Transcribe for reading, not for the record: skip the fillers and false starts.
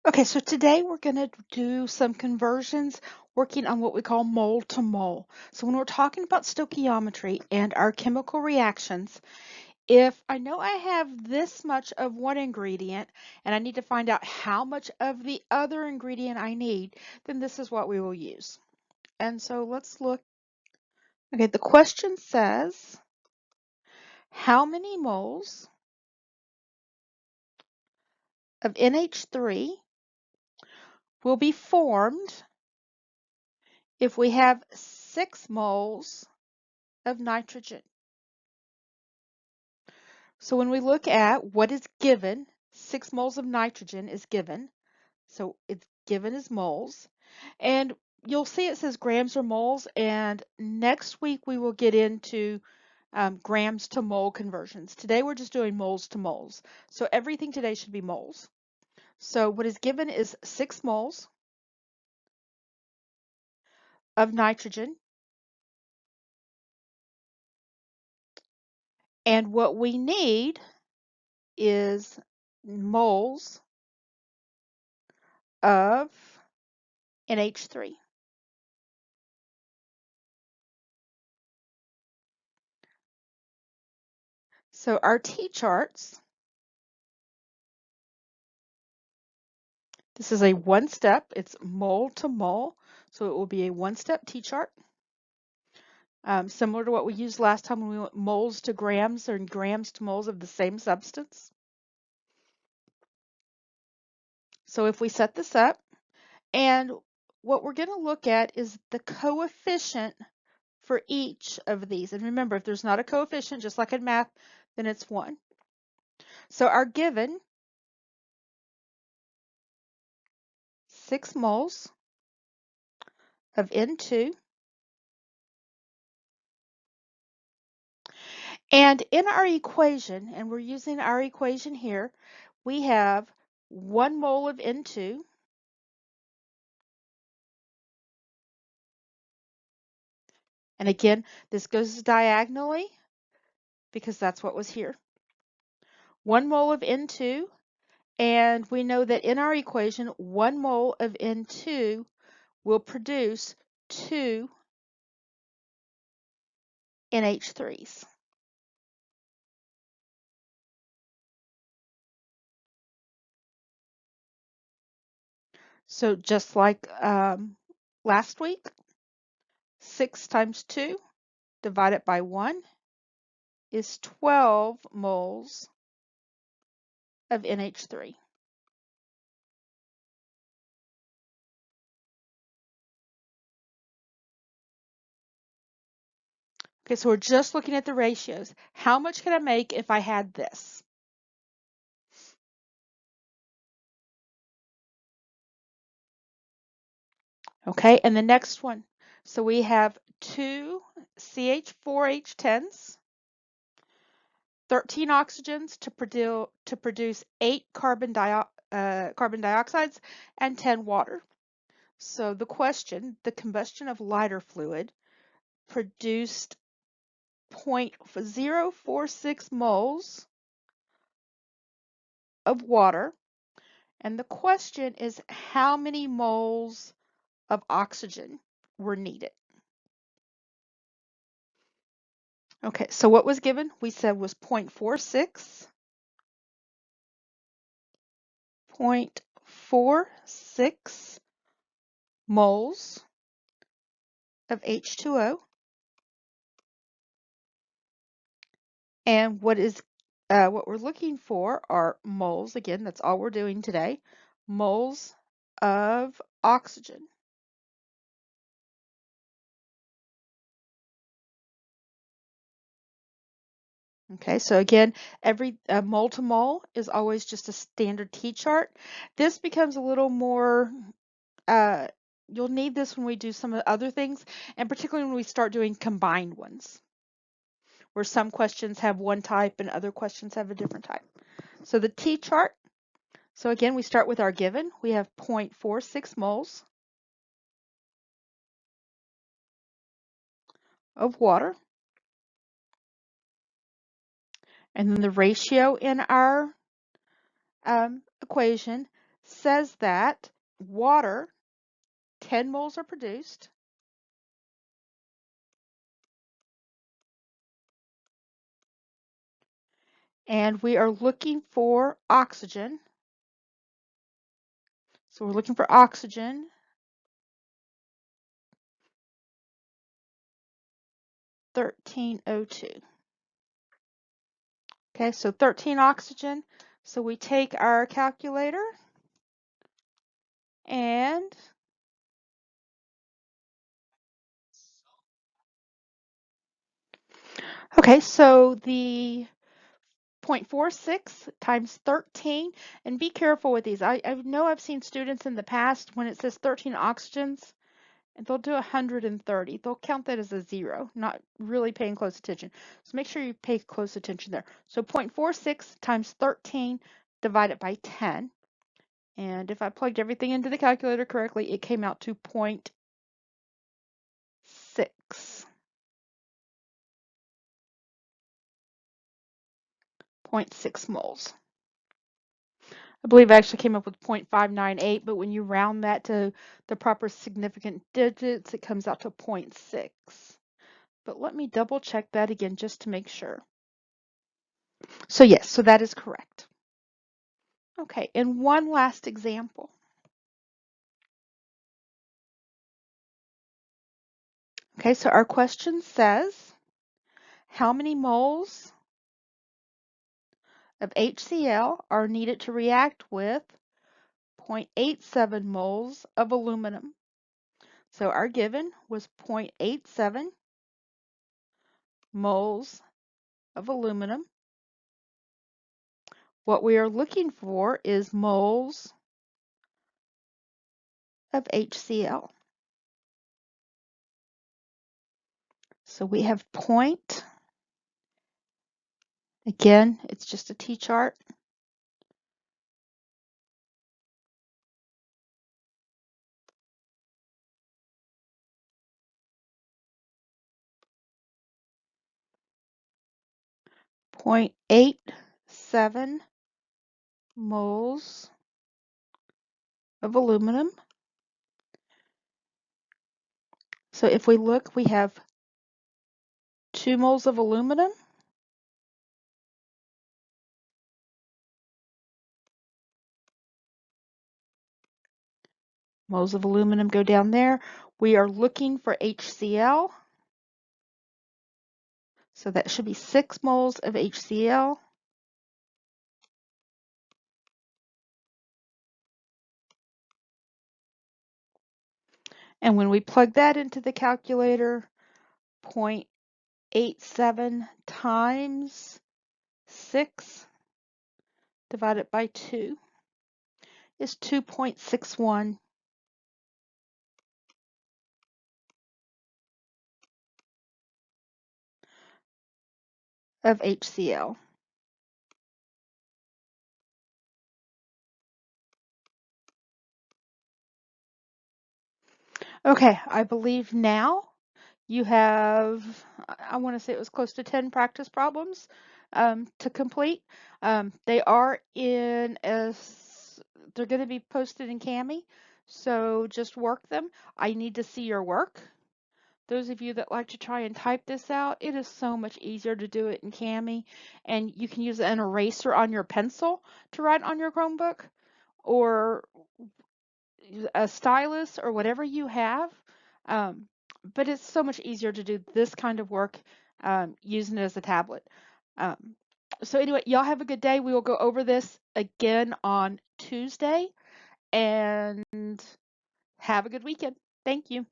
Okay, so today we're going to do some conversions working on what we call mole to mole. So when we're talking about stoichiometry and our chemical reactions, if I know I have this much of one ingredient and I need to find out how much of the other ingredient I need, then this is what we will use. And so let's look. Okay, the question says, how many moles of NH3 will be formed if we have 6 moles of nitrogen? So when we look at what is given, 6 moles of nitrogen is given. So it's given as moles. And you'll see it says grams or moles. And next week we will get into grams to mole conversions. Today we're just doing moles to moles. So everything today should be moles. So what is given is 6 moles of nitrogen. And what we need is moles of NH3. So our T-charts, this is a one-step, it's mole to mole, so it will be a one-step T-chart. Similar to what we used last time when we went moles to grams or grams to moles of the same substance. So if we set this up, and what we're going to look at is the coefficient for each of these. And remember, if there's not a coefficient, just like in math, then it's 1. So our given 6 moles of N2. And in our equation, and we're using our equation here, we have 1 mole of N2 and again, this goes diagonally because that's what was here. 1 mole of N2, and we know that in our equation, 1 mole of N2 will produce 2 NH3s. So just like last week, 6 times 2 divided by 1 is 12 moles of NH3. Okay, so we're just looking at the ratios. How much could I make if I had this? Okay, and the next one. So we have 2 CH4H10s, 13 oxygens to produce 8 carbon dioxides, and 10 water. So the question, the combustion of lighter fluid produced 0.046 moles of water. And the question is how many moles of oxygen were needed? Okay, so what was given, we said was 0.46 moles of H2O. And what we're looking for are moles. Again, that's all we're doing today. Moles of oxygen. Okay, so again, every mole to mole is always just a standard T-chart. This becomes a little more, uh, you'll need this when we do some of the other things, and particularly when we start doing combined ones, where some questions have one type and other questions have a different type. So the T-chart, so again, we start with our given. We have 0.46 moles of water. And then the ratio in our equation, says that water, 10 moles are produced. And we are looking for oxygen. So we're looking for oxygen. 13O2. Okay, so 13 oxygen. So we take our calculator and okay, so the 0.46 times 13, and be careful with these. I know I've seen students in the past when it says 13 oxygens, and they'll do 130. They'll count that as a zero, not really paying close attention. So make sure you pay close attention there. So 0.46 times 13 divided by 10. And if I plugged everything into the calculator correctly, it came out to 0.6. 0.6 moles. I believe I actually came up with 0.598, but when you round that to the proper significant digits, it comes out to 0.6. But let me double check that again just to make sure. So yes, so that is correct. Okay, and one last example. Okay, so our question says, how many moles of HCl are needed to react with 0.87 moles of aluminum? So our given was 0.87 moles of aluminum. What we are looking for is moles of HCl. So we have point, again, it's just a T-chart. Point 0.87 moles of aluminum. So if we look, we have 2 moles of aluminum. Moles of aluminum go down there. We are looking for HCl. So that should be 6 moles of HCl. And when we plug that into the calculator, 0.87 times 6 divided by 2 is 2.61 of HCl. Okay, I believe now you have, I want to say it was close to 10 practice problems to complete. They are in they're going to be posted in Kami, so just work them. I need to see your work. Those of you that like to try and type this out, it is so much easier to do it in Kami, and you can use an eraser on your pencil to write on your Chromebook, or a stylus or whatever you have. Um, but it's so much easier to do this kind of work using it as a tablet. Um, so anyway, y'all have a good day. We will go over this again on Tuesday, and have a good weekend. Thank you.